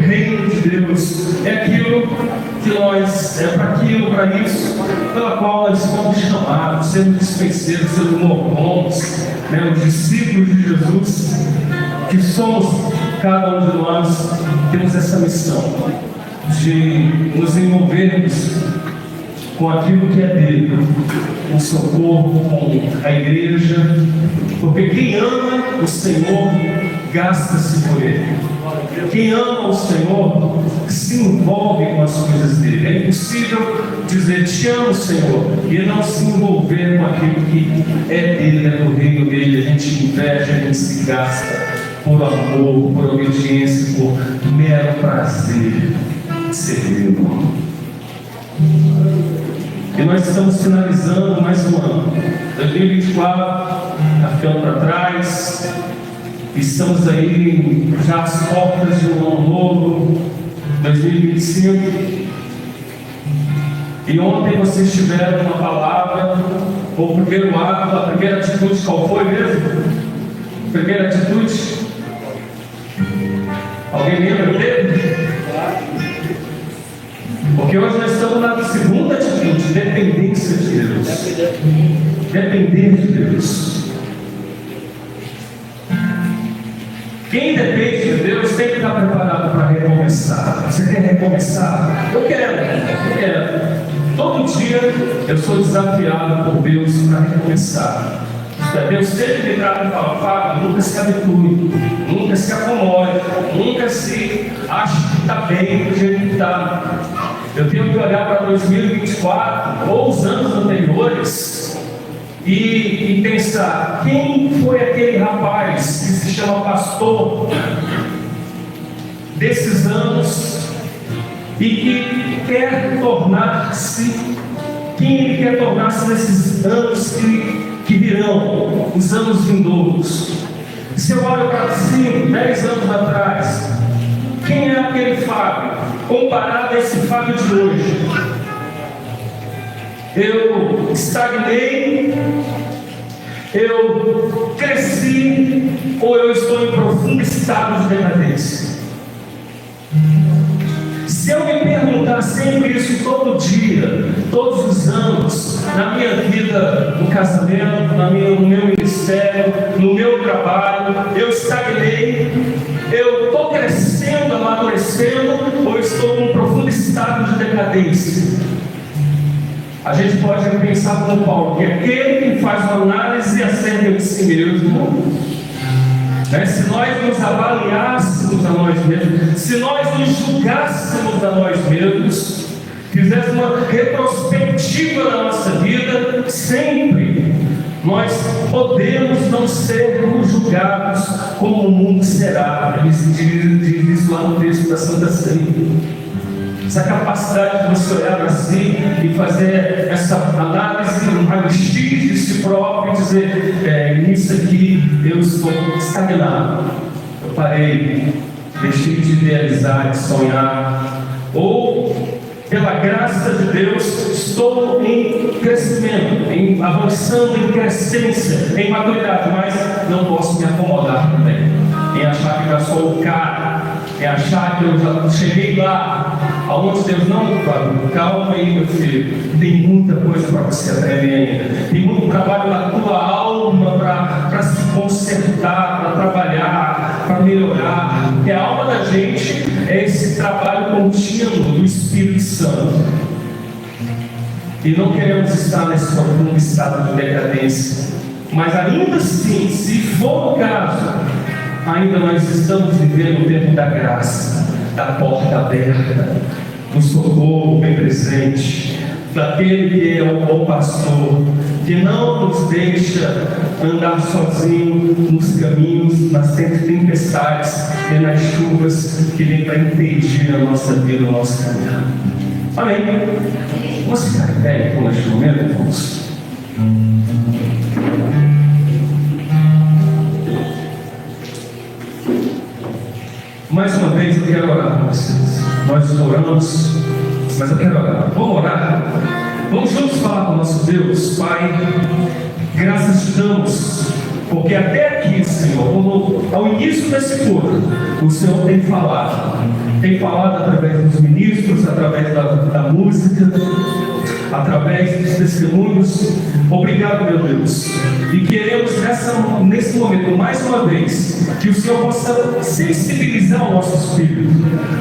reino de Deus. É aquilo que nós, para isso, pela qual nós fomos chamados, sermos dispenseiros, sermos mordomos, né, os discípulos de Jesus, que somos, cada um de nós, temos essa missão de nos envolvermos com aquilo que é dele, com o socorro, com a igreja, porque quem ama o Senhor gasta-se por ele. Quem ama o Senhor se envolve com as coisas dele. É impossível dizer te amo, Senhor, e não se envolver com aquilo que é dele, é do reino dele. A gente inveja, a gente se gasta por amor, por obediência, por mero prazer de servi-lo. E nós estamos finalizando mais um ano, 2024, ficando para trás. Estamos aí já às portas de um ano novo, 2025. E ontem vocês tiveram uma palavra, o primeiro ato, a primeira atitude, qual foi mesmo? Primeira atitude? Alguém lembra dele? Porque hoje nós estamos na segunda atitude, dependência de Deus. Depender de Deus. Quem depende de Deus tem que estar preparado para recomeçar. Você quer recomeçar? Eu quero. Todo dia eu sou desafiado por Deus para recomeçar. Deus sempre me trata e fala: Fábio, nunca se habitue, nunca se acomode, nunca se ache que está bem do jeito que está. Eu tenho que olhar para 2024 ou os anos anteriores e pensar: quem foi aquele rapaz que se chama pastor desses anos e que quer tornar-se, quem ele quer tornar-se nesses anos que virão, os anos vindouros. Se eu olho para 5, 10 anos atrás, quem é aquele Fábio comparado a esse Fábio de hoje? Eu estagnei, eu cresci, ou eu estou em profundo estado de decadência? Se eu me perguntar sempre isso todo dia, todos os anos, na minha vida, no casamento, no meu ministério, no meu trabalho, eu estagnei, eu estou crescendo, amadurecendo, ou estou em um profundo estado de decadência? A gente pode pensar como Paulo, que é aquele que faz uma análise acerca de si mesmo. Se nós nos avaliássemos a nós mesmos, se nós nos julgássemos a nós mesmos, fizéssemos uma retrospectiva da nossa vida, sempre nós podemos não sermos julgados como o mundo será. Diz isso lá no texto da Santa Ceia. Essa capacidade de você olhar para si e fazer essa análise, um raio-x de si próprio e dizer: nisso aqui eu estou estagnado, eu parei, deixei de idealizar, de sonhar, ou pela graça de Deus estou em crescimento, avançando em crescência, em maturidade, mas não posso me acomodar também, em achar que já sou o cara, em achar que eu já cheguei lá, aonde Deus não. Calma aí, meu filho, tem muita coisa para você aprender ainda, tem muito trabalho na tua alma para se consertar, para trabalhar, para melhorar, porque a alma da gente é esse trabalho contínuo do Espírito Santo, e não queremos estar nesse profundo estado de decadência, mas ainda assim, se for o caso, ainda nós estamos vivendo o tempo da graça, da porta aberta, do socorro bem presente, daquele que é o bom pastor, que não nos deixa andar sozinho nos caminhos, nas tempestades e nas chuvas que vêm para impedir a nossa vida, o nosso caminhar. Amém? Vamos ficar em pé neste momento, irmãos? Mais uma vez eu quero orar com vocês. Nós oramos, mas eu quero orar. Vamos orar? Vamos juntos falar com o nosso Deus. Pai, graças te damos, porque até aqui, Senhor, ao início desse culto, o Senhor tem falado. tem falado através dos ministros, através da música, através dos testemunhos. Obrigado, meu Deus. E queremos nesse momento, mais uma vez, que o Senhor possa sensibilizar o nosso espírito,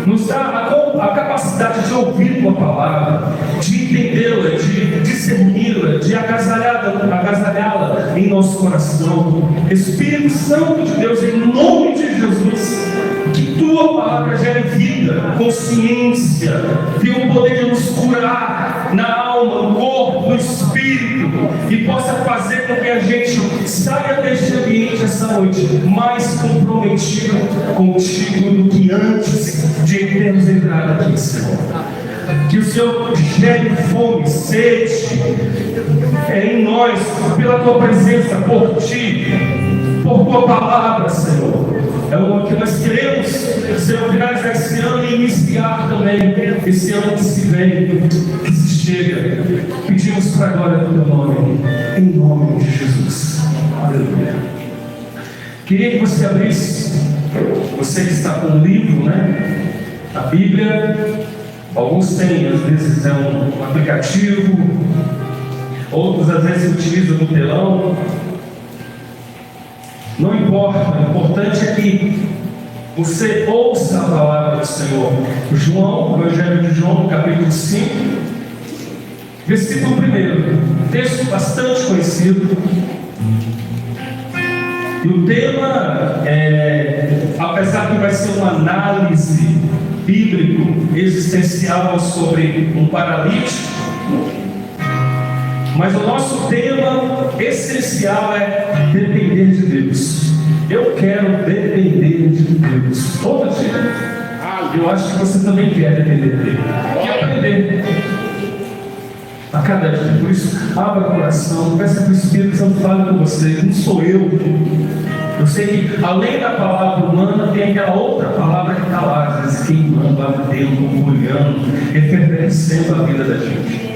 nos dar a capacidade de ouvir a tua palavra, de entendê-la, de discerni-la, de agasalhá-la em nosso coração. Espírito Santo de Deus, em nome de Jesus, que tua palavra gere vida, consciência, tenha o poder de nos curar na alma, no corpo, no espírito, e possa fazer com que a gente saia deste ambiente essa noite mais comprometido contigo do que antes de termos entrado aqui, Senhor. Que o Senhor gere fome, sede em nós, pela tua presença, por ti, por tua palavra, Senhor. É o que nós queremos, Senhor, finalizar esse ano e iniciar também esse ano que se vem, que se chega. Pedimos para a glória do teu nome, em nome de Jesus. Aleluia. Queria que você abrisse, você que está com o livro, né? A Bíblia. Alguns têm, às vezes é um aplicativo, outros às vezes utilizam no telão. Não importa, o importante é que você ouça a palavra do Senhor. João, Evangelho de João, capítulo 5, versículo 1, texto bastante conhecido. E o tema apesar que vai ser uma análise bíblico existencial sobre um paralítico, mas o nosso tema essencial é depender de Deus. Eu quero depender de Deus todo dia. Eu acho que você também quer depender dele. Quer aprender a cada dia. Por isso, abra o coração, peça que o Espírito Santo fale com você. Não sou eu. Eu sei que além da palavra humana tem aquela outra palavra que está lá, às vezes queimando, ardendo, orgulhando, efervescendo a vida da gente.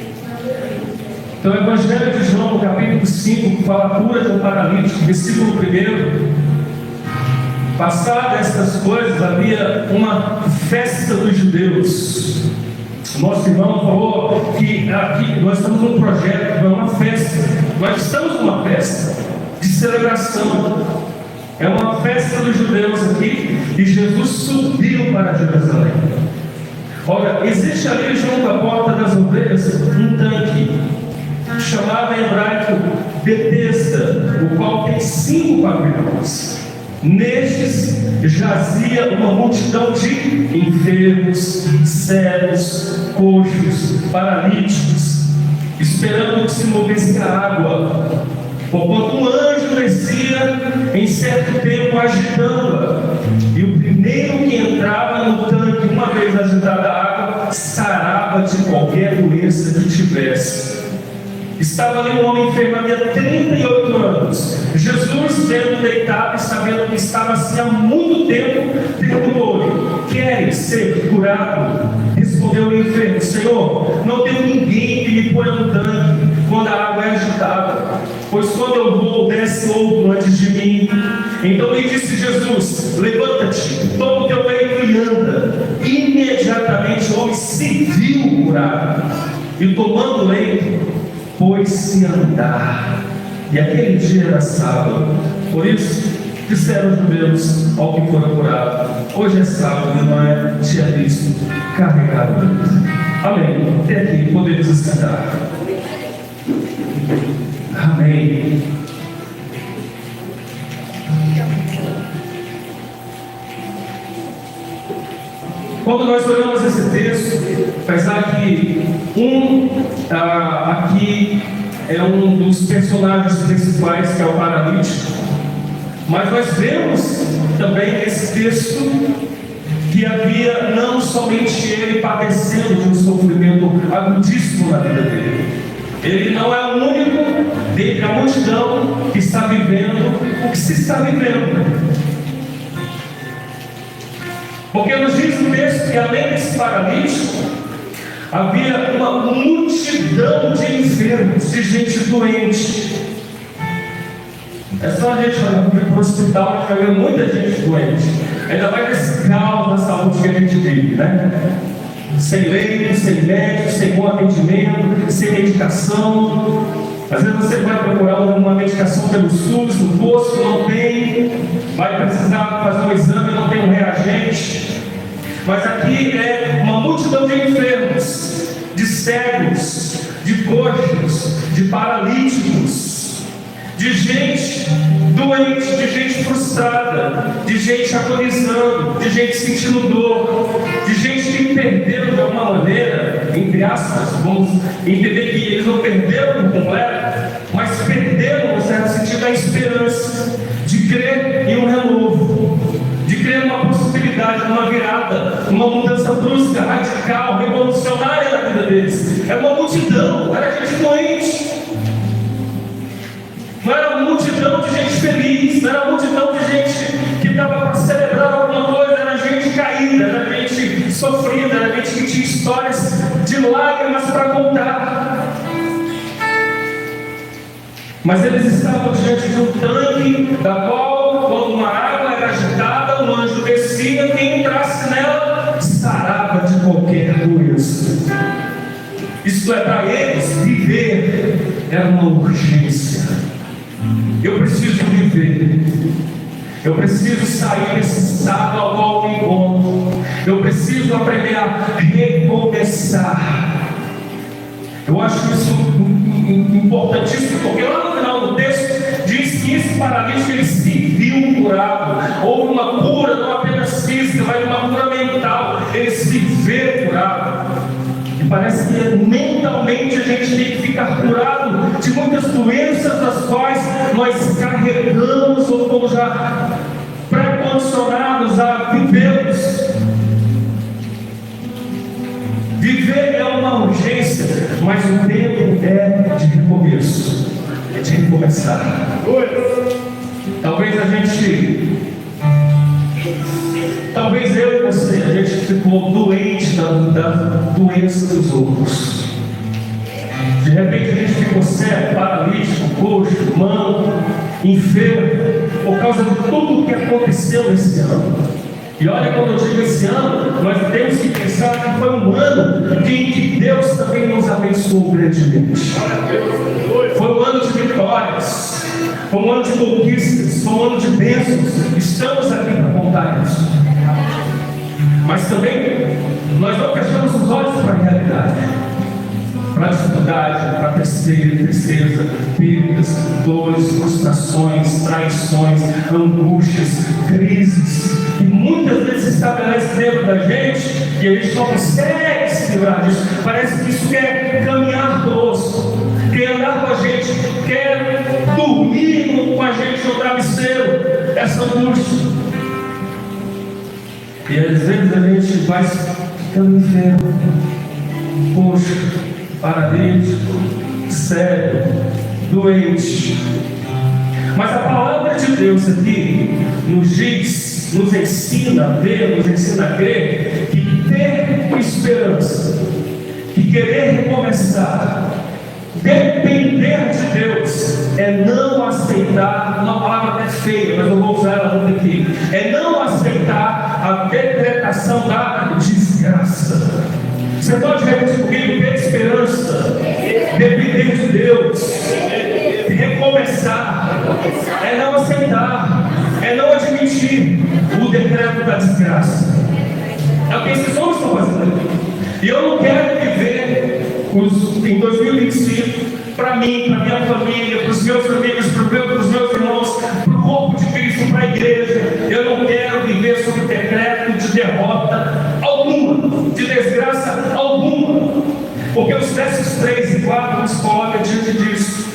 Então, o Evangelho de João, capítulo 5, que fala a cura de um paralítico, versículo 1. Passadas estas coisas, havia uma festa dos judeus. O nosso irmão falou que aqui nós estamos num projeto, é uma festa. Nós estamos numa festa de celebração. É uma festa dos judeus aqui, e Jesus subiu para Jerusalém. Olha, existe ali junto à porta das ovelhas um tanque, chamado em hebraico Betesda, o qual tem 5 pavilhões. Nestes jazia uma multidão de enfermos, cegos, coxos, paralíticos, esperando que se movesse a água. Porquanto um anjo descia em certo tempo agitando-a, e o primeiro que entrava no tanque, uma vez agitada a água, sarava de qualquer doença que tivesse. Estava ali um homem enfermo, havia 38 anos. Jesus, vendo deitado e sabendo que estava assim há muito tempo, perguntou-lhe: queres ser curado? Respondeu o enfermo: Senhor, não tenho ninguém que me ponha no tanque quando a água é agitada, pois quando eu vou, desce outro antes de mim. Então lhe disse Jesus: levanta-te, toma o teu leito e anda. Imediatamente o homem se viu curado, e tomando o leito, pôs-se a andar. E aquele dia era sábado. Por isso disseram os judeus ao que fora curado: hoje é sábado, não é dia visto, carregado. Amém. Até aqui podemos escutar. Amém. Quando nós olhamos esse texto, apesar que aqui é um dos personagens principais, que é o paralítico, mas nós vemos também nesse texto que havia não somente ele padecendo de um sofrimento agudíssimo na vida dele. Ele não é o único dentre a multidão que está vivendo o que se está vivendo. Porque nos diz o texto que além desse paralítico, havia uma multidão de enfermos, de gente doente. É só a gente olhar para o hospital, a gente vai ver muita gente doente. ainda vai nesse caos da saúde que a gente vive, né? Sem leito, sem médico, sem bom atendimento, sem medicação. Às vezes você vai procurar uma medicação pelo SUS, no posto, não tem, vai precisar fazer um exame, não tem um reagente. Mas aqui é uma multidão de enfermos, de cegos, de coxos, de paralíticos, de gente doente, de gente frustrada, de gente agonizando, de gente sentindo dor, de gente que perdeu de alguma maneira, entre aspas, vamos entender que eles não perderam por completo, mas perderam, no certo sentido, a esperança de crer em um renovo, de crer numa possibilidade, numa virada, numa mudança brusca, radical, revolucionária na vida deles. É uma multidão, era gente doente. Não era uma multidão de gente feliz, não era uma multidão de gente que estava para celebrar alguma coisa, era gente caída, era gente sofrida, era gente que tinha histórias de lágrimas para contar. Mas eles estavam diante de um tanque, da qual, quando uma água era agitada, um anjo descia, quem entrasse nela sarava de qualquer doença. Isto é, para eles, viver era uma urgência. Eu preciso viver. Eu preciso sair desse estado ao qual me encontro. Eu preciso aprender a recomeçar. Eu acho isso importantíssimo, porque lá no final do texto diz que esse paralítico ele se viu curado. Houve uma cura não apenas física, mas uma cura mental. Ele se vê curado. E parece que mentalmente a gente tem que ficar curado de muitas doenças das quais nós carregamos ou como já pré-condicionados a vivemos. Viver é uma urgência, mas o tempo é de recomeço, é de recomeçar. Talvez eu e você, a gente ficou doente da doença dos outros. De repente a gente ficou cego, paralítico, coxo, manco, enfermo, por causa de tudo o que aconteceu nesse ano. E olha, quando eu digo esse ano, nós temos que pensar que foi um ano em que Deus também nos abençoou grandemente. Foi um ano de vitórias, foi um ano de conquistas, foi um ano de bênçãos. Estamos aqui para contar isso. Mas também, nós não fechamos os olhos para a realidade, para a dificuldade, para a tristeza, perdas, dores, frustrações, traições, angústias, crises, que muitas vezes se estabelecem dentro da gente e a gente não consegue se livrar disso. Parece que isso quer caminhar conosco, quer andar com a gente, quer dormir com a gente no travesseiro, essa angústia. E às vezes a gente vai ficando enfermo, coxo, paralítico, cego, doente. Mas a palavra de Deus aqui nos diz, nos ensina a ver, nos ensina a crer que ter esperança, que querer recomeçar, depender de Deus, é não aceitar, uma palavra até feia, mas eu vou usar ela muito aqui, é não aceitar a decretação da desgraça. Você pode repetir comigo: ter esperança, depender de Deus, recomeçar, é não aceitar, é não admitir o decreto da desgraça. É o que esses homens estão fazendo. E eu não quero viver em 2025 para mim, para minha família, para os meus amigos, para os meus irmãos, para o corpo de Cristo, para a igreja. Eu não quero viver sob o decreto de derrota alguma, de desgraça alguma, porque os versos 3 e 4 nos colocam diante disso.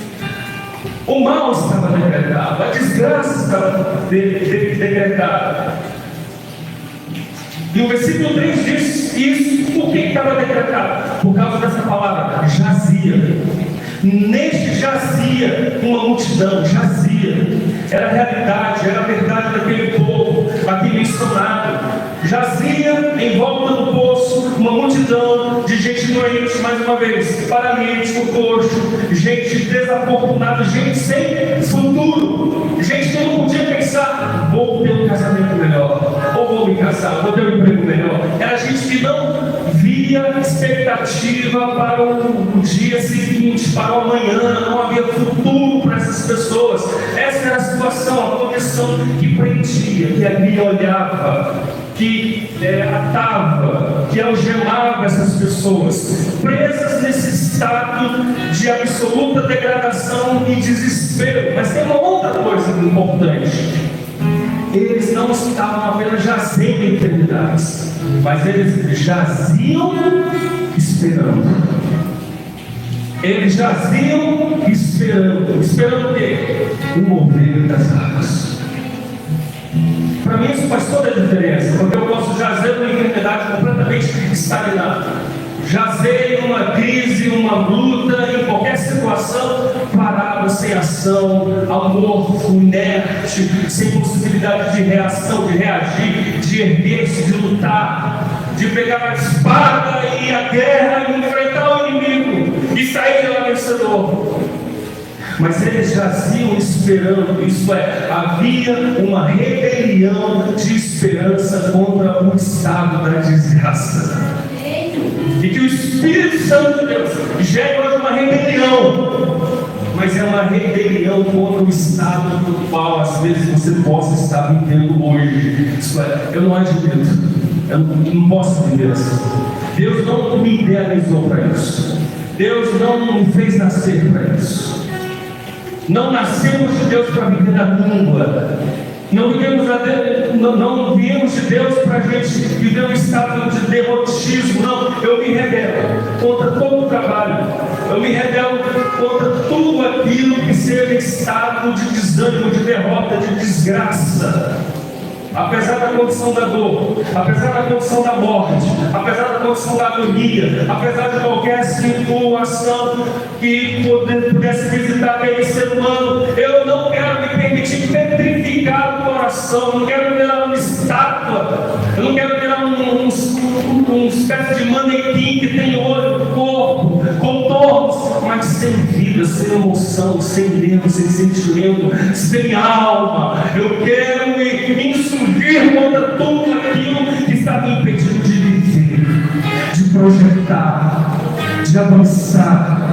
O mal estava decretado, a desgraça estava decretada. E o versículo 3 diz isso. Por que estava decretado? Por causa dessa palavra, jazia. Neste jazia uma multidão, jazia. Era a realidade, era a verdade daquele povo, aquele mencionado. Jazia em volta do poço uma multidão de gente doente, mais uma vez, paralítico, coxo, gente desafortunada, gente sem futuro, gente que não podia pensar: vou ter um casamento melhor, ou vou me casar, vou ter um emprego melhor. Era gente que não via expectativa para o dia seguinte, para o amanhã, não havia futuro para essas pessoas. Essa era a situação, a condição que prendia, que ali olhava, que atava, que algemava essas pessoas, presas nesse estado de absoluta degradação e desespero. Mas tem uma outra coisa importante: eles não estavam apenas jazendo em eternidades, mas eles jaziam esperando. Eles jaziam esperando o quê? O mover das águas. Para mim isso faz toda a diferença, porque eu posso jazer numa enfermidade completamente estagnada, jazer em uma crise, uma luta, em qualquer situação, parado, sem ação, amorfo, inerte, sem possibilidade de reação, de reagir, de erguer-se, de lutar, de pegar a espada e a guerra e enfrentar o inimigo e sair dela vencedor. Mas eles jaziam esperando, isto é, havia uma rebelião de esperança contra o estado da desgraça. E que o Espírito Santo de Deus gera hoje uma rebelião, mas é uma rebelião contra o estado do qual às vezes você possa estar vivendo hoje. Isto é, eu não admito, eu não posso viver assim. Deus não me idealizou para isso, Deus não me fez nascer para isso. Não nascemos de Deus para viver na tumba. Não viemos de Deus para a gente viver um estado de derrotismo. Não, eu me rebelo contra todo o trabalho. Eu me rebelo contra tudo aquilo que seja estado de desânimo, de derrota, de desgraça. Apesar da condição da dor, apesar da condição da morte, apesar da condição da agonia, apesar de qualquer situação que pudesse visitar aquele ser humano, eu não quero me permitir petrificar o coração, eu não quero virar uma estátua, eu não quero virar uma espécie de manequim que tem olho, corpo, contornos, mas sem vida, sem emoção, sem nervo, sem sentimento, sem alma. Eu quero me insurgir contra tudo aquilo que está me impedindo de viver, de projetar, de avançar.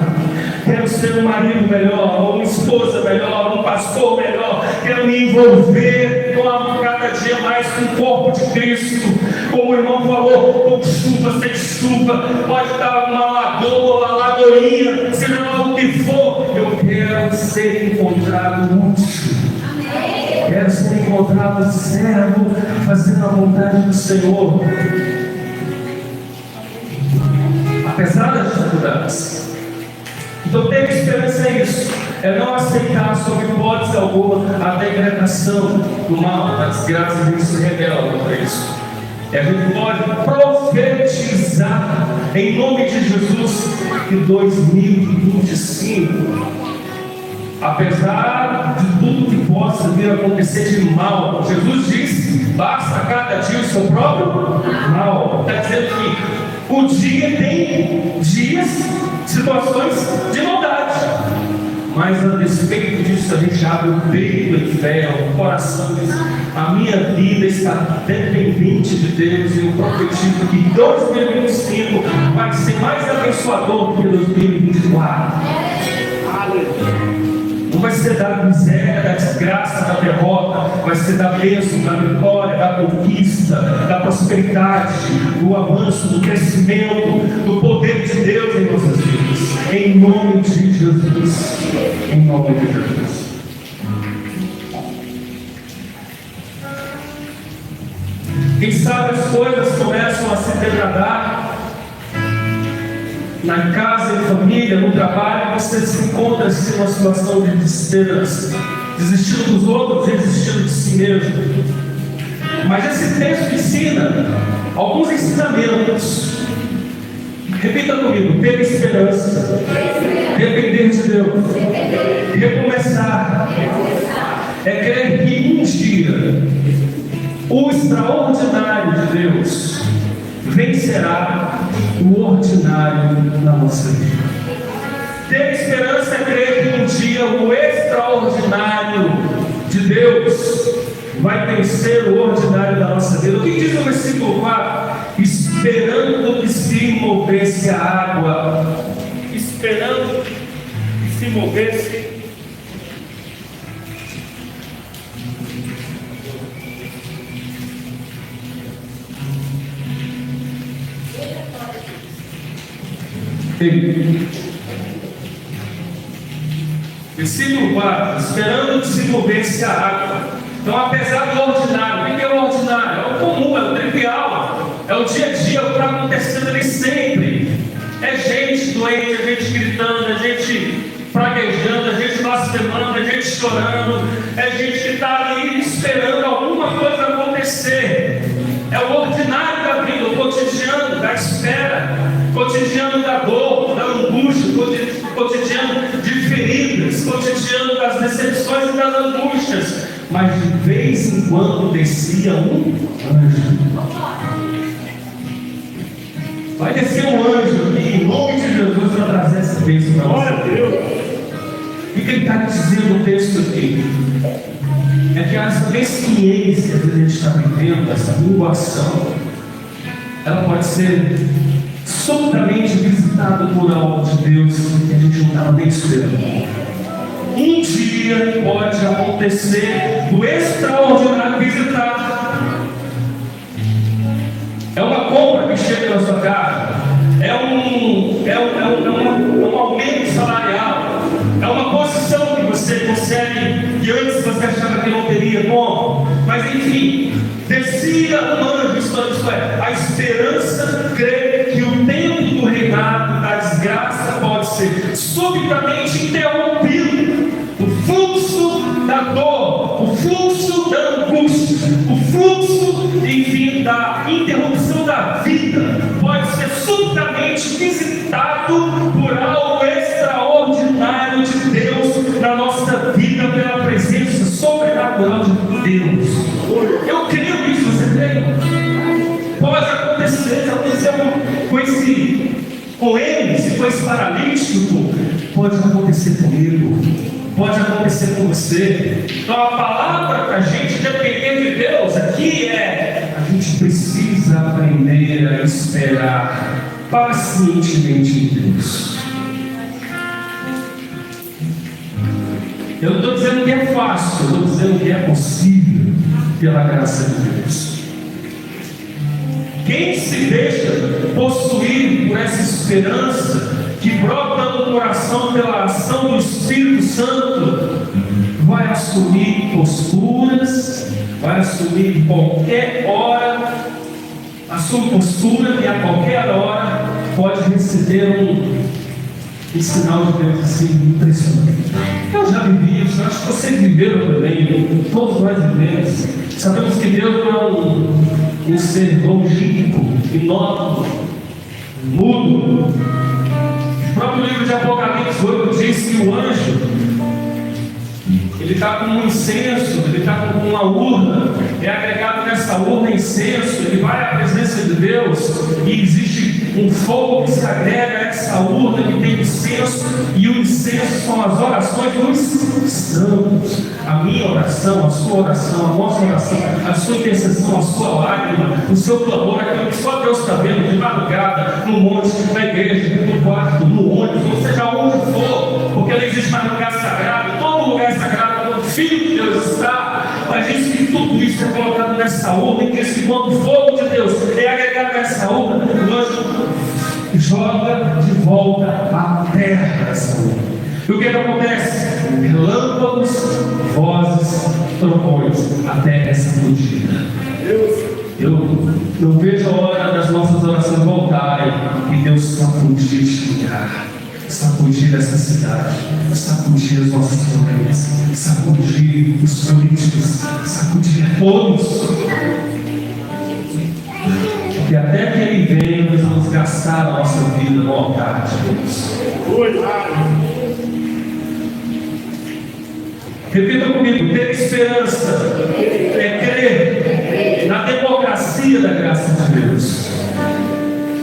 Quero ser um marido melhor, uma esposa melhor, um pastor melhor. Quero me envolver cada dia mais com o corpo de Cristo. Como o irmão falou, com chuva, sem chuva, pode estar uma lagoa, uma lagoinha, seja lá o que for. Eu quero ser encontrado útil. Quero ser encontrado servo, fazendo a vontade do Senhor. Apesar das dificuldades. Então ter esperança é isso, é não aceitar sob hipótese alguma a degradação do mal, da desgraça. A gente se rebela contra isso. E a gente pode profetizar em nome de Jesus que 2025, apesar de tudo que possa vir a acontecer de mal, Jesus diz: basta cada dia o seu próprio mal. Está dizendo que o dia tem dias, situações de maldade, mas a despeito disso a gente abre o peito em fé, o coração diz: a minha vida está dependente de Deus, e eu profetizo que 2025 vai ser mais abençoador do que 2024. Não vai ser da miséria, da desgraça, da derrota, vai ser da bênção, da vitória, da conquista, da prosperidade, do avanço, do crescimento, do poder de Deus em nossas vidas. Em nome de Jesus. Em nome de Jesus. Quem sabe as coisas começam a se degradar. Na casa, em família, no trabalho, você se encontra em uma situação de desesperança, desistindo dos outros, desistindo de si mesmo. Mas esse texto ensina alguns ensinamentos. Repita comigo: ter esperança, depender de Deus, recomeçar. É crer que um dia O extraordinário de Deus vencerá o ordinário na nossa vida. Ter esperança é crer que um dia o extraordinário de Deus vai vencer o ordinário da nossa vida. O que diz o versículo 4? Esperando que se movesse a água. Esperando que se movesse. Versículo 4: esperando que se movesse a água. Então, apesar do ordinário, o que é o ordinário? É o comum, é o trivial, é o dia a dia, o que está acontecendo ali sempre. É gente doente, é gente gritando, é gente praguejando, é gente blasfemando, é gente chorando, é gente que está ali esperando alguma coisa acontecer. É o ordinário da vida, o cotidiano da espera, cotidiano da dor, da angústia, cotidiano de feridas, cotidiano das decepções e das angústias. Mas de vez em quando descia um anjo. Vai descer um anjo aqui, em nome de Jesus, para trazer essa bênção para você. Glória a Deus. O que ele está dizendo no texto aqui? É que essa experiência que a gente está vivendo, essa minguação, ela pode ser subitamente visitada por algo de Deus que a gente não estava nem esperando. Um dia pode acontecer do extraordinário visitar. É uma compra que chega na sua casa, é um aumento salarial, é uma posição que você consegue, que antes você achava que não teria como, mas enfim, descia um anjo, isto é, a esperança crê que o tempo do reinado da desgraça pode ser subitamente interrompido. O fluxo da dor, o fluxo da angústia, o fluxo, enfim, da interrupção da vida pode ser subitamente visitado por algo extraordinário de Deus na nossa vida, pela presença sobrenatural de Deus. Eu creio que isso, você crê? Pode acontecer, aconteceu com eles, com esse paralítico, pode acontecer comigo. Pode acontecer com você. Então a palavra para a gente depender de Deus aqui é: a gente precisa aprender a esperar pacientemente em Deus. Eu não estou dizendo que é fácil, eu estou dizendo que é possível pela graça de Deus. Quem se deixa possuir por essa esperança que brota no coração pela ação do Espírito Santo, vai assumir posturas, vai assumir qualquer hora, assume postura e a qualquer hora pode receber um sinal de Deus assim impressionante. Eu já vivi isso, acho que vocês viveram também, todos nós vivemos. Sabemos que Deus não é um ser longínquo, inócuo, mudo. O próprio livro de Apocalipse 8 diz que o anjo, ele está com um incenso, ele está com uma urna, é agregado nessa urna incenso, ele vai à presença de Deus e existe um fogo que se agrega a essa urna que tem incenso, e o incenso são as orações dos santos. A minha oração, a sua oração, a nossa oração, a sua intercessão, a sua lágrima, o seu clamor, aquilo que só Deus está vendo de madrugada, no monte, na igreja, no quarto, no ônibus, ou seja, onde for, porque não existe mais lugar sagrado, todo lugar é sagrado, onde o Filho de Deus está. Mas diz que tudo isso é colocado nessa urna, e que esse quando o fogo de Deus é agregado nessa urna, o anjo joga de volta à terra essa urna. E o que acontece? Relâmpagos, vozes, trovões, a terra é sacudida. Eu não vejo a hora das nossas orações voltarem e Deus sacudir este lugar, sacudir essa cidade, sacudir as nossas famílias, sacudir os políticos, sacudir todos. Porque até que Ele venha, nós vamos gastar a nossa vida no altar de Deus. Repita comigo: ter esperança é crer na democracia da graça de Deus.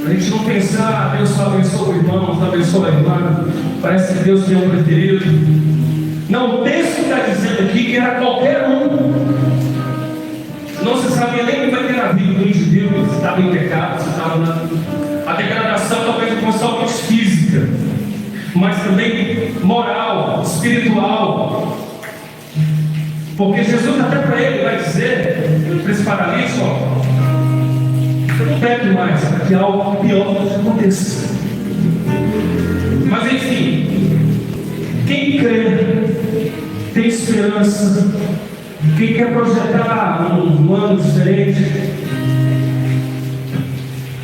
A gente não pensar, Deus só abençoa o irmão, só abençoa a irmã, parece que Deus tem um preferido. Não, o texto está dizendo aqui que era qualquer um. Não se sabia nem como é que era a vida do indivíduo, se estava em pecado, se estava na... A degradação talvez não fosse somente física, mas também moral, espiritual. Porque Jesus até para ele vai dizer, para esse paralítico, eu não pegue mais, para que algo pior aconteça. Mas enfim, quem crê tem esperança. Quem quer projetar um ano diferente,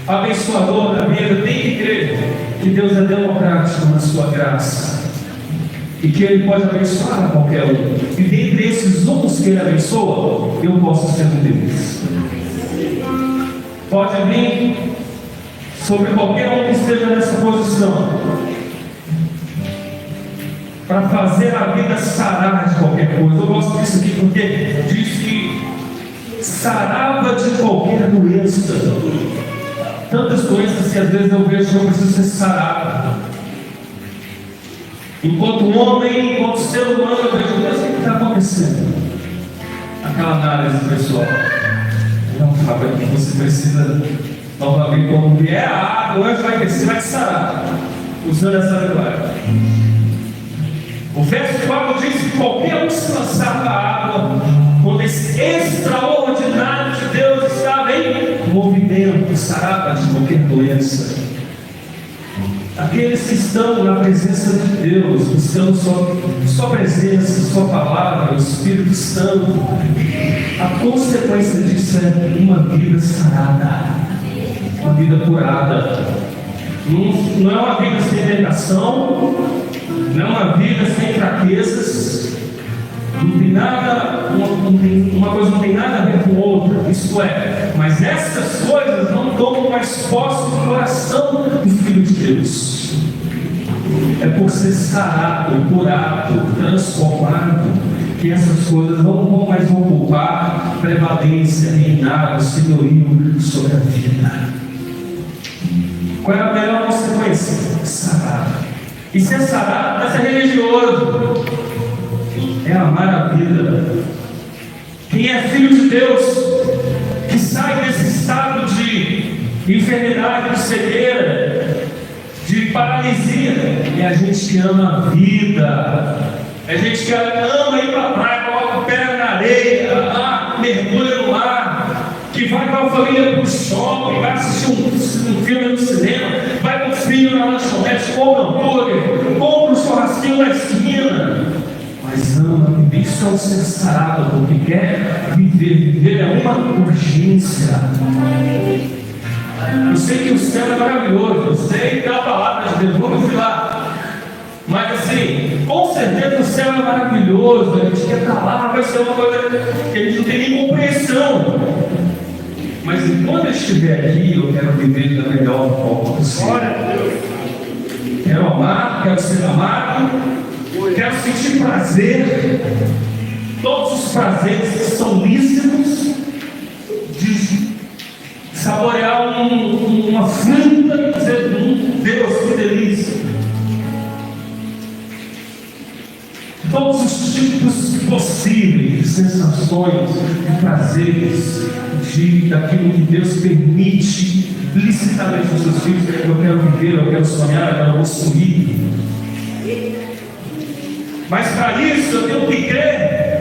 abençoador da vida, tem que crer que Deus é democrático na sua graça e que Ele pode abençoar a qualquer um. E dentre esses outros que Ele abençoa, eu posso ser um deles. Pode vir sobre qualquer um que esteja nessa posição para fazer a vida sarar de qualquer coisa. Eu gosto disso aqui porque diz que sarava de qualquer doença. Tantas doenças que às vezes eu vejo que eu preciso ser sarado. Enquanto homem, enquanto ser humano, eu vejo, Deus, o que está acontecendo? Aquela análise pessoal. Não, Fábio, que você precisa novamente, quando vier a água, o anjo vai descer, vai te sarar. Usando essa linguagem. O verso 4 diz que qualquer um se lançar na água, quando esse extraordinário de Deus estava em movimento, sarava de qualquer doença. Aqueles que estão na presença de Deus, buscando sua presença, sua palavra, o Espírito Santo, a consequência disso é uma vida sarada, uma vida curada. Não é uma vida sem tentação, não é uma vida sem fraquezas, não tem nada, uma coisa não tem nada a ver com outra, isto é, mas essas coisas não tomam mais posse do coração do Filho de Deus. É por ser sarado, curado, transformado, que essas coisas não vão mais ocupar prevalência, reinado, senhorio sobre a vida. Qual é a melhor consequência? Sarado. E ser sarado não é ser religioso, é amar a vida. Quem é filho de Deus, que sai desse estado de enfermidade, de cegueira, de paralisia, é a gente que ama a vida, é a gente que ama ir para a praia, coloca o pé na areia, mergulha no mar, que vai com a família para o shopping, vai assistir um filme no cinema, vai com o filho na lanchonete, compra hambúrguer, compra um churrasquinho na esquina, mas ama viver só ser sarado, porque quer viver. Viver é uma urgência. Eu sei que o céu é maravilhoso, eu sei que é a palavra de Deus, vamos lá. Mas assim, com certeza o céu é maravilhoso, a gente quer estar lá, vai ser uma coisa que a gente não tem nem compreensão. Mas enquanto eu estiver aqui, eu quero viver da melhor forma possível. Quero amar, quero ser amado, quero sentir prazer, todos os prazeres que são lícitos, de saborear uma fruta e dizer, Deus, que delícia. Todos os tipos possíveis de sensações, de prazeres, daquilo que Deus permite licitamente aos seus filhos. Eu quero viver, eu quero sonhar, eu quero possuir. Mas para isso eu tenho que crer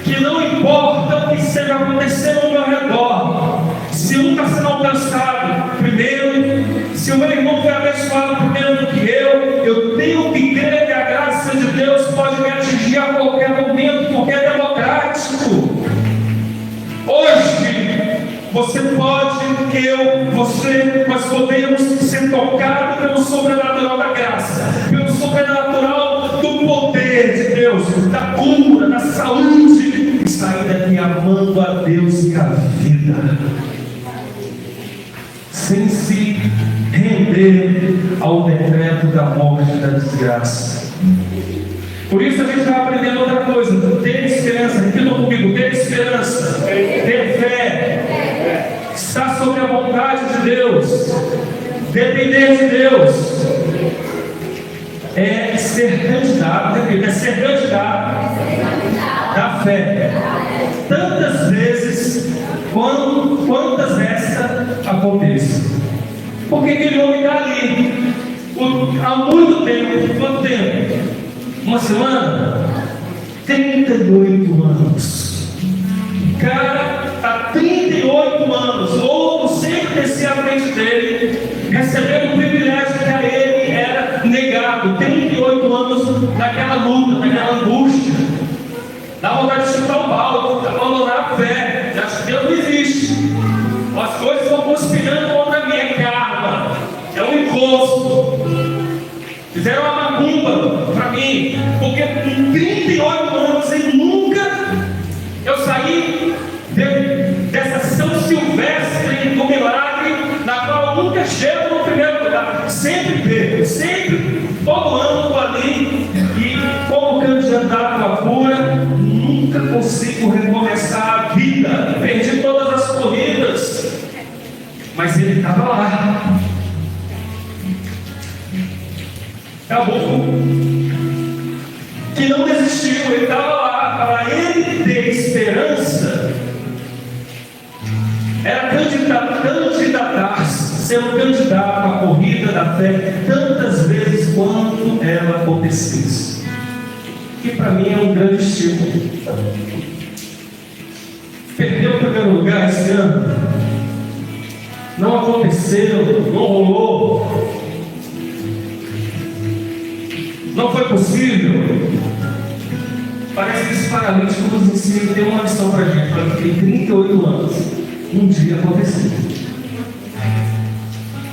que não importa o que esteja acontecendo ao meu redor, se um está sendo alcançado primeiro, se o meu irmão foi abençoado primeiro do que eu tenho que crer que a graça de Deus pode me atingir a qualquer momento, porque é democrático. Hoje, você pode, nós podemos ser tocados pelo sobrenatural da graça, pelo sobrenatural do poder de Deus, da cura, da saúde, e sair daqui amando a Deus e a vida, sem se render ao decreto da morte e da desgraça. Por isso a gente vai aprendendo outra coisa: ter esperança. Repita comigo: ter esperança, ter fé, Depender de Deus é ser candidato, é ser candidato da fé. Tantas vezes, quantas esta aconteça. Porque aquele homem está ali há muito tempo. Quanto tempo? Uma semana? 38 anos. Cara, há 38 anos, louco, sempre descia à frente dele, recebendo o privilégio que a ele era negado. 38 anos naquela luta, naquela angústia. Dá vontade de chutar o balde, abandonar a fé. Acho que Deus não existe. As coisas estão conspirando contra a minha karma. É um encosto. Fizeram uma macumba para mim, porque com 38 anos e nunca eu saí dessa São Silvestre do milagre, na qual eu nunca chego no primeiro lugar. Sempre perco, sempre, todo ano estou ali e como candidato à cura, nunca consigo recomeçar a vida. Perdi todas as corridas, mas ele estava lá. Acabou. Que não desistiu, ele estava lá. Para ele ter esperança, era candidatar-se, ser um candidato à corrida da fé, tantas vezes quanto ela acontecesse. Que para mim é um grande estímulo. Perdeu o primeiro lugar esse ano, não aconteceu, não rolou. Não foi possível. Parece que esse paralítico nos ensina, tem uma lição para a gente. Para tem 38 anos. Um dia aconteceu.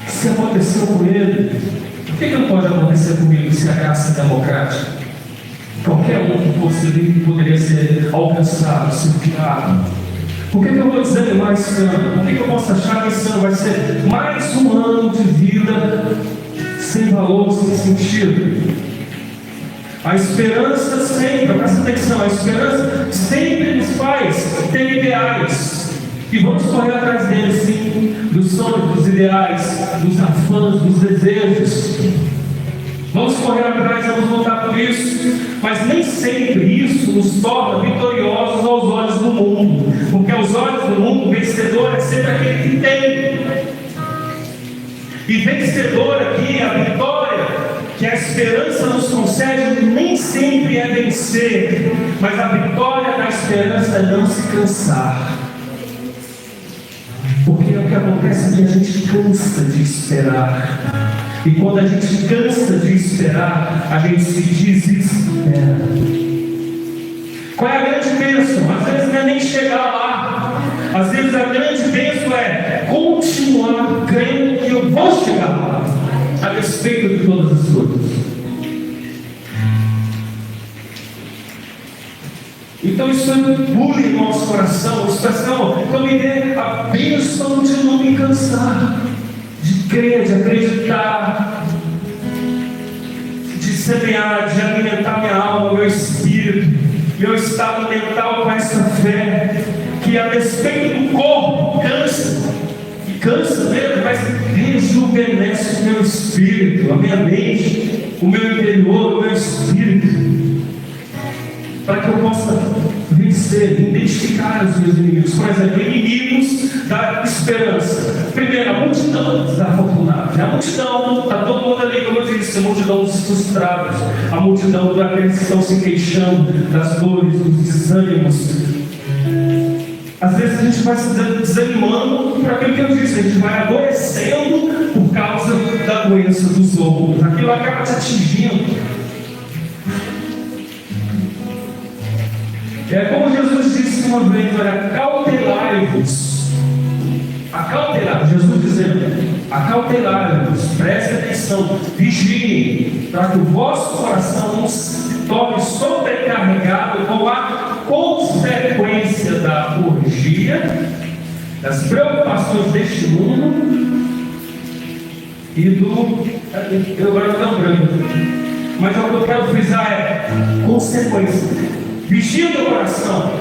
Se aconteceu com ele, por que não pode acontecer comigo se a graça é democrática? Qualquer um que poderia ser alcançado, circulado. Por que eu vou desanimar esse ano? Por que eu posso achar que esse ano vai ser mais um ano de vida sem valor, sem sentido? A esperança sempre, presta atenção, a esperança sempre nos faz ter ideais. E vamos correr atrás deles, sim, dos sonhos, dos ideais, dos afãs, dos desejos. Vamos correr atrás, vamos lutar por isso. Mas nem sempre isso nos torna vitoriosos aos olhos do mundo. Porque aos olhos do mundo, o vencedor é sempre aquele que tem. E vencedor aqui, a vitória que a esperança nos concede, nem sempre é vencer, mas a vitória da esperança é não se cansar. Porque o que acontece é que a gente cansa de esperar. E quando a gente cansa de esperar, a gente se desespera. Qual é a grande bênção? Às vezes não é nem chegar lá. Às vezes a grande bênção é continuar crendo que eu vou chegar lá, a despeito de todas as coisas. Então isso pule em nosso coração. Então me dê a bênção de não me cansar, de crer, de acreditar, de semear, de alimentar minha alma, meu espírito, meu estado mental com essa fé, que a despeito do corpo cansa mesmo, mas rejuvenesce o meu espírito, a minha mente, o meu interior, o meu espírito, para que eu possa vencer, identificar os meus inimigos. Por exemplo, inimigos da esperança. Primeiro, a multidão desafortunada. A multidão, está todo mundo ali, como eu disse, a multidão dos frustrados, a multidão daqueles que estão se queixando das dores, dos desânimos. Às vezes a gente vai se desanimando por aquilo que eu disse, a gente vai adoecendo por causa da doença dos outros. Aquilo acaba te atingindo. É como Jesus disse uma vez, olha, acautelai-vos. Jesus dizendo, acautelai-vos, preste atenção, vigiem, para que o vosso coração não se torne sobrecarregado com a consequência da orgia, das preocupações deste mundo e do... Eu agora não branco, mas o que eu quero frisar é consequência. Vigia o coração,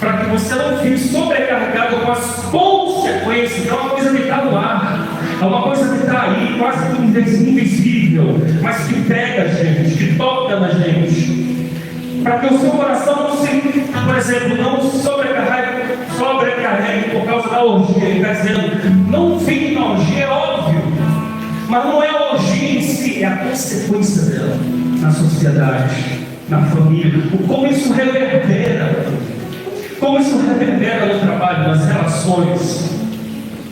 para que você não fique sobrecarregado com as consequências. É uma coisa que está no ar, é uma coisa que está quase invisível, mas que pega a gente, que toca na gente. Para que o seu coração não se, por exemplo, não sobrecarregue por causa da orgia. Ele está dizendo, não fique na orgia, é óbvio. Mas não é a orgia em si, é a consequência dela na sociedade, na família. Como isso reverbera. Como isso reverbera no trabalho, nas relações.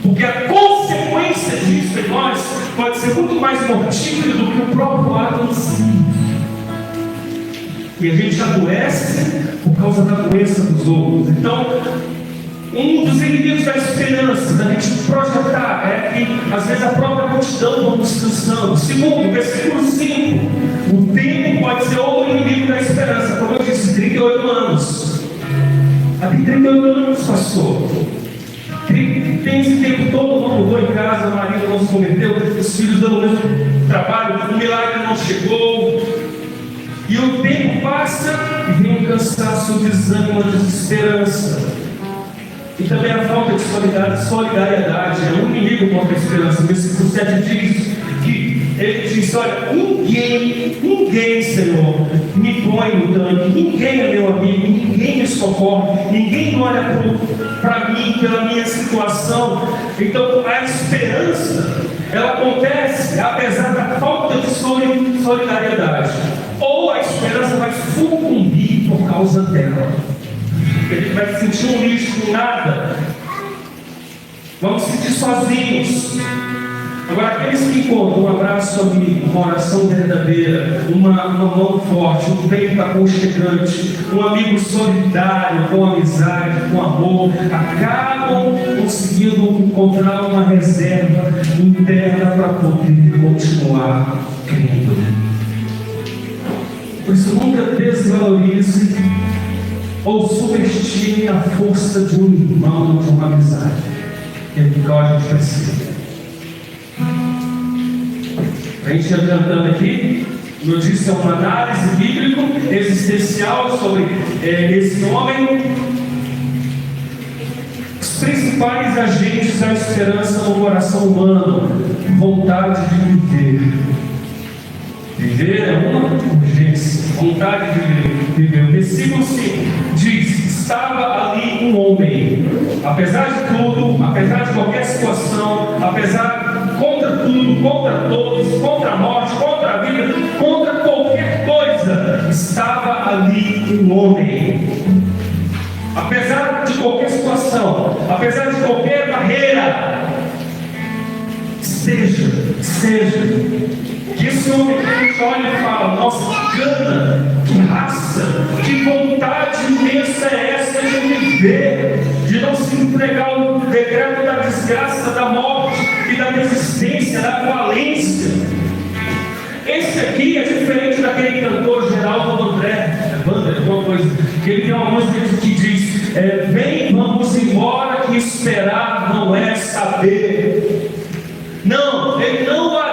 Porque a consequência disso em nós pode ser muito mais mortífera do que o próprio ato em si. E a gente adoece por causa da doença dos outros. Então, um dos inimigos da esperança, da gente projetar, é que às vezes a própria multidão vamos descansando. Segundo, versículo 5, o tempo pode ser outro inimigo da esperança. Como eu disse, 38 anos. Aqui 38 anos, pastor. Tem esse tempo todo, não mudou em casa, o marido não se converteu, os filhos dão o mesmo trabalho, o milagre não chegou. E o tempo passa e vem o cansaço, o desânimo, a desesperança. E também a falta de solidariedade. É um inimigo contra a esperança. O versículo 7 diz que ele diz: olha, ninguém, Senhor, me põe no tanque, ninguém é meu amigo, ninguém me socorre, ninguém olha para mim, pela minha situação. Então a esperança, ela acontece apesar da falta de solidariedade. Ou a esperança vai sucumbir por causa dela. Ele vai se sentir um lixo com nada. Vamos se sentir sozinhos. Agora, aqueles que encontram um abraço amigo, uma oração verdadeira, uma mão forte, um peito aconchegante, um amigo solidário, com amizade, com amor, acabam conseguindo encontrar uma reserva interna para poder continuar crendo. Por isso, nunca desvalorize ou subestime a força de um irmão, de uma amizade. É o que a gente precisa. A gente adiantando aqui, como eu disse, é uma análise bíblica existencial sobre esse homem. Os principais agentes da esperança no coração humano: vontade de viver. Viver é uma urgência, vontade de viver. O versículo 5 diz: estava ali um homem, apesar de tudo, apesar de qualquer situação, contra tudo, contra todos, contra a morte, contra a vida, contra qualquer coisa, estava ali um homem. Apesar de qualquer situação, apesar de qualquer barreira, seja, que esse homem que a gente olha e fala: nossa, que gana, que raça, que vontade imensa é essa de viver, de não se entregar ao decreto da desgraça, da morte e da desistência, da falência. Esse aqui é diferente daquele cantor Geraldo André, alguma coisa, que ele tem uma música que diz: vem, vamos embora, que esperar não é saber. Não, ele não é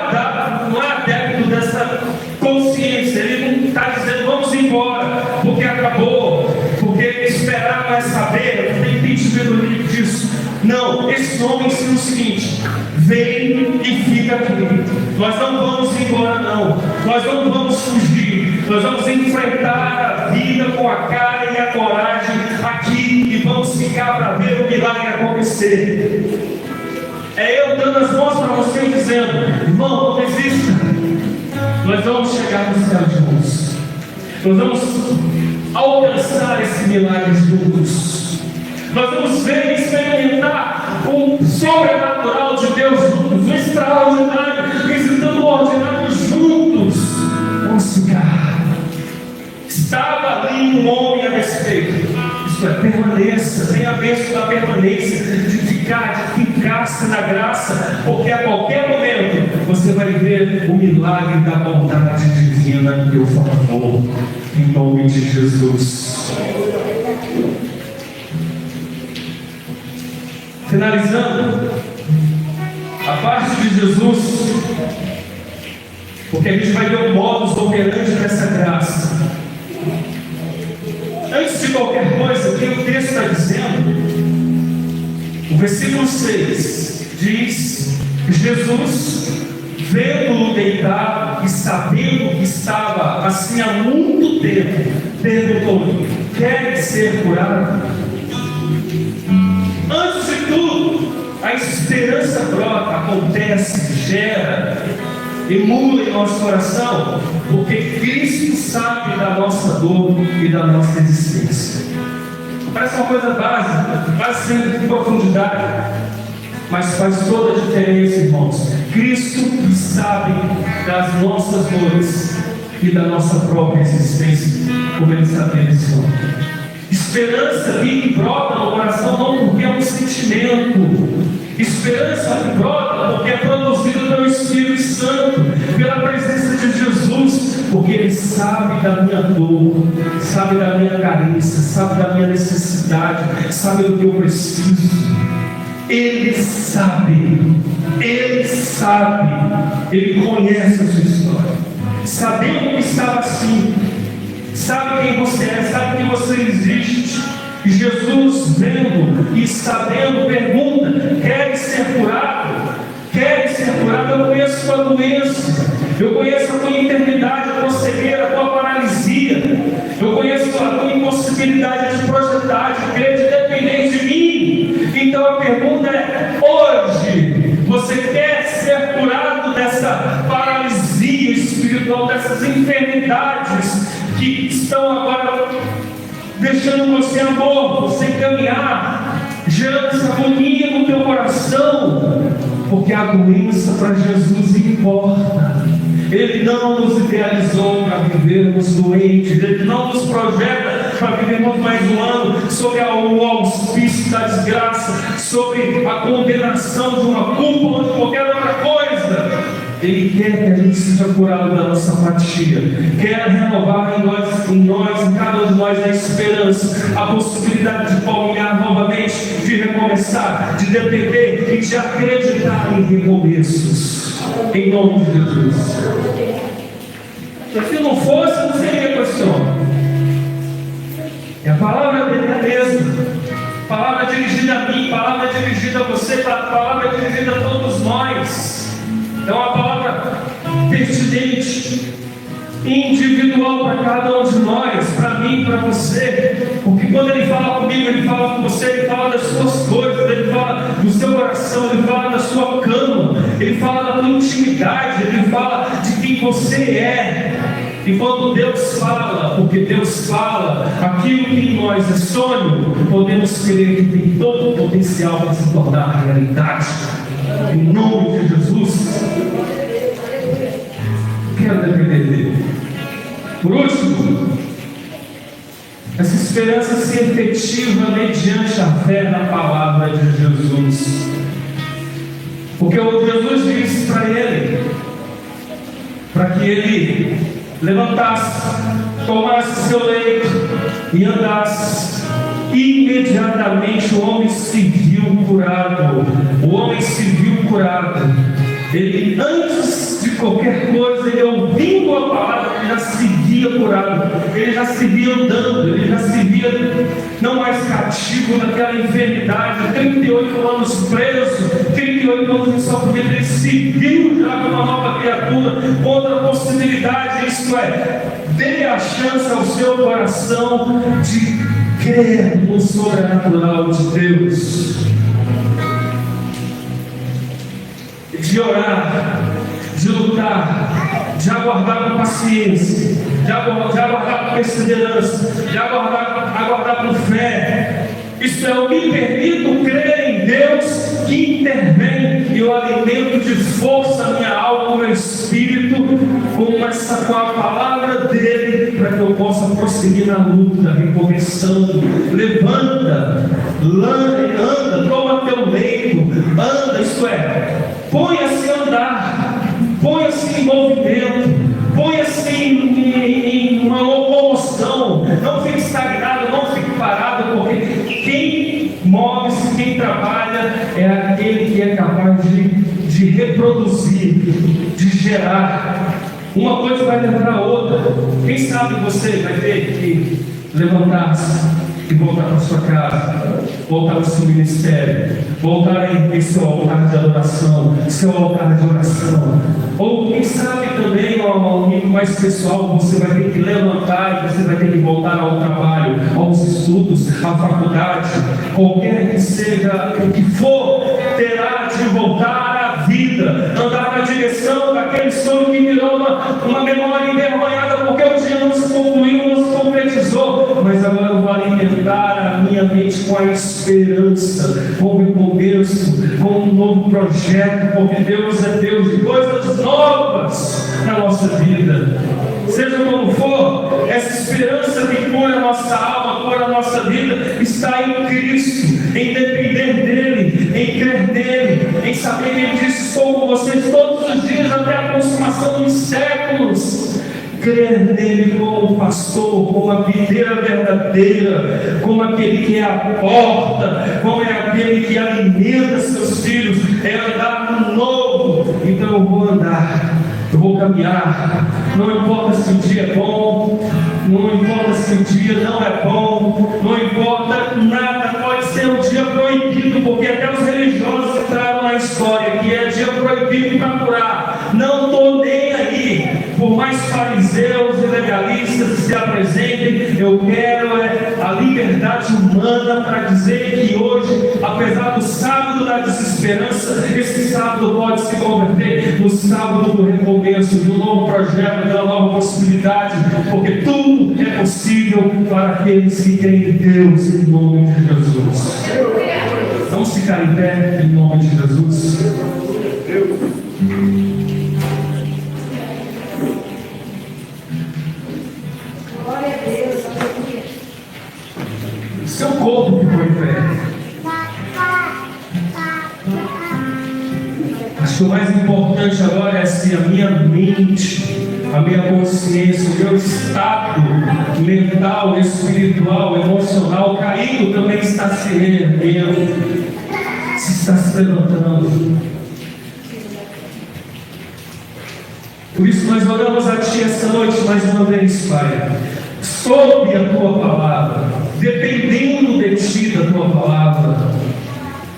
adepto dessa consciência. Ele não está dizendo vamos embora, porque acabou, porque esperar não é saber. Eu tenho entendido disso. Não, esse homem ensina o seguinte: vem e fica aqui. Nós não vamos embora, não. Nós não vamos fugir. Nós vamos enfrentar a vida com a cara e a coragem aqui e vamos ficar para ver o milagre acontecer. É eu dando as mãos para você e dizendo: irmão, não desista. Nós vamos chegar no céu de luz. Nós vamos alcançar esse milagre juntos. Nós vamos ver e experimentar o sobrenatural de Deus juntos, o extraordinário, visitando o ordinário juntos. Vamos ficar. Estava ali um homem a respeito. Isso é, permaneça, tenha a bênção da permanência, de ficar-se na graça, porque a qualquer momento você vai ver o milagre da bondade divina e o favor, em nome de Jesus. Finalizando, a parte de Jesus, porque a gente vai ver o modus operandi dessa graça. Antes de qualquer coisa, o que o texto está dizendo, o versículo 6 diz: Jesus vendo-o deitado e sabendo que estava assim há muito tempo, perguntou-lhe: quer ser curado? Antes de tudo, a esperança brota, acontece, gera, emula em nosso coração, porque Cristo sabe da nossa dor e da nossa existência. Parece uma coisa básica, quase sem profundidade, mas faz toda a diferença, irmãos. Cristo sabe das nossas dores e da nossa própria existência, como Ele sabia desse homem. Esperança que brota no coração não porque é um sentimento. Esperança que brota porque é produzida pelo Espírito Santo, pela presença de Jesus, porque Ele sabe da minha dor, sabe da minha carência, sabe da minha necessidade, sabe do que eu preciso. Ele sabe, Ele conhece a sua história, sabendo que estava assim, sabe quem você é, sabe que você existe. E Jesus, vendo e sabendo, pergunta: queres ser curado? Queres ser curado? Eu conheço a tua doença, eu conheço a tua enfermidade, a tua cegueira, a tua paralisia, eu conheço a tua impossibilidade de projetar, de crer, de depender de mim. Então a pergunta é: hoje você quer ser curado dessa paralisia espiritual, dessas enfermidades que estão agora deixando você amor, você caminhar, gerando essa agonia no teu coração? Porque a doença para Jesus importa. Ele não nos idealizou para vivermos doentes, Ele não nos projeta para vivermos mais um ano sob o auspício da desgraça, sobre a condenação de uma culpa ou de qualquer outra coisa. Ele quer que a gente seja curado da nossa apatia, quer renovar em cada um de nós a esperança, a possibilidade de palmilhar novamente, de recomeçar, de depender e de acreditar em recomeços, em nome de Jesus. Se não fosse, não seria questão. E a palavra dele é a mesma, palavra dirigida a mim, palavra dirigida a você, palavra dirigida a todos nós. É uma palavra pertinente, individual para cada um de nós, para mim, para você, porque quando Ele fala comigo, Ele fala com você, Ele fala das suas coisas, Ele fala do seu coração, Ele fala da sua cama, Ele fala da tua intimidade, Ele fala de quem você é. E quando Deus fala, porque Deus fala, aquilo que em nós é sonho, podemos crer que tem todo o potencial para se tornar realidade. Em nome de Jesus, quero depender dele. Por último, essa esperança se efetiva mediante a fé na palavra de Jesus. Porque o Jesus disse para ele, para que ele levantasse, tomasse seu leito e andasse. Imediatamente o homem se viu curado. O homem se viu curado. Ele, antes de qualquer coisa, ele ouvindo a palavra, ele já se via curado. Ele já se via andando. Ele já se via não mais cativo naquela enfermidade. 38 anos preso, 38 anos em sofrimento. Ele se viu já como uma nova criatura, com outra possibilidade. Isto é, dê a chance ao seu coração de crer no sobrenatural de Deus, de orar, de lutar, de aguardar com paciência, de aguardar com perseverança, de aguardar com fé. Isso é o que permite crer em Deus que intervém e o alimento de força a minha alma, o meu espírito, com a palavra dele, para que eu possa prosseguir na luta, recomeçando. Levanta, anda, toma teu leito, anda, isto é, ponha-se a andar, ponha-se em movimento, ponha-se em uma locomoção, não fique estagnado, não fique parado, porque quem move-se, quem trabalha, é aquele que é capaz de reproduzir, de gerar. Uma coisa vai levar a outra. Quem sabe você vai ter que levantar-se, e voltar para a sua casa, voltar para o seu ministério, voltar em seu altar de adoração, seu altar de oração. Ou quem sabe também, ao nível mais pessoal, você vai ter que levantar e você vai ter que voltar ao trabalho, aos estudos, à faculdade, qualquer que seja o que for, terá de voltar à vida, andar na direção daquele sonho que virou uma memória envergonhada, porque o dia não se concluiu, não se concretizou, mas agora eu vou alimentar a minha mente com a esperança, com o recomeço, com um novo projeto, porque Deus é Deus de coisas novas na nossa vida. Seja como for, essa esperança que cura a nossa alma, cura a nossa vida, está em Cristo, em depender dEle, em crer nele, em saber que Ele disse: estou com vocês todos os dias até a consumação dos séculos. Crer nele como pastor, como a videira verdadeira, como aquele que é a porta, como é aquele que alimenta seus filhos, é andar no novo. Então eu vou andar, eu vou caminhar, não importa se o dia é bom, não importa se o dia não é bom, não importa nada, pode ser um dia proibido, porque até os religiosos entraram na história, que é dia proibido para curar. Não estou nem aí, por mais fariseus e legalistas se apresentem, eu quero a liberdade humana para dizer que hoje, apesar do sábado da desesperança, esse sábado pode se converter no sábado do recomeço, de um novo projeto, de uma nova possibilidade, porque tudo é possível para aqueles que creem em Deus, em nome de Jesus. Vamos ficar em pé, em nome de Jesus. Seu corpo ficou em pé. Acho que o mais importante agora é se a minha mente, a minha consciência, o meu estado mental, espiritual, emocional caído também está se reerguendo, se está se levantando. Por isso nós oramos a Ti essa noite mais uma vez, Pai, sob a Tua palavra, dependendo de Ti, da Tua palavra.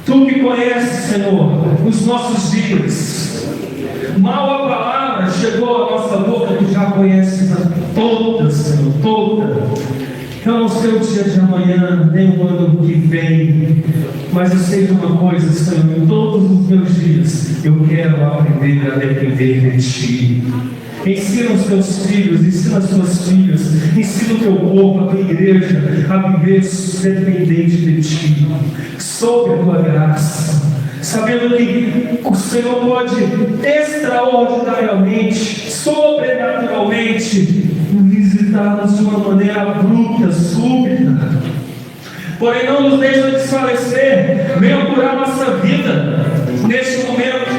Tu que conheces, Senhor, os nossos dias. Mal a palavra chegou à nossa boca, Tu já conheces a toda, Senhor, toda. Eu não sei o dia de amanhã, nem o ano que vem, mas eu sei de uma coisa, Senhor: em todos os meus dias eu quero aprender a depender de Ti. Ensina os teus filhos, ensina as tuas filhas, ensina o teu povo, a tua igreja, a viver dependente de Ti, sob a Tua graça, sabendo que o Senhor pode extraordinariamente, sobrenaturalmente, visitar-nos de uma maneira abrupta, súbita. Porém, não nos deixa desfalecer, venha curar nossa vida neste momento.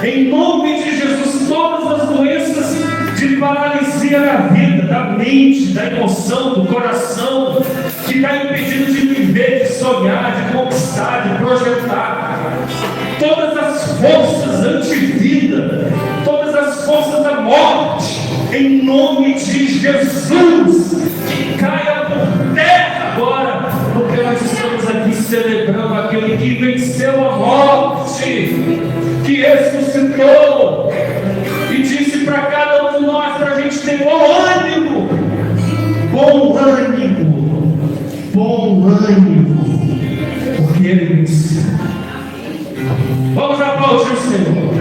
Em nome de Jesus, todas as doenças de paralisia da vida, da mente, da emoção, do coração, que está impedindo de viver, de sonhar, de conquistar, de projetar. Todas as forças anti-vida, todas as forças da morte, em nome de Jesus, que caia por terra agora, porque nós estamos aqui celebrando aquele que venceu a morte, que ressuscitou e disse para cada um de nós, para a gente ter bom ânimo, porque Ele venceu. Vamos aplaudir o Senhor.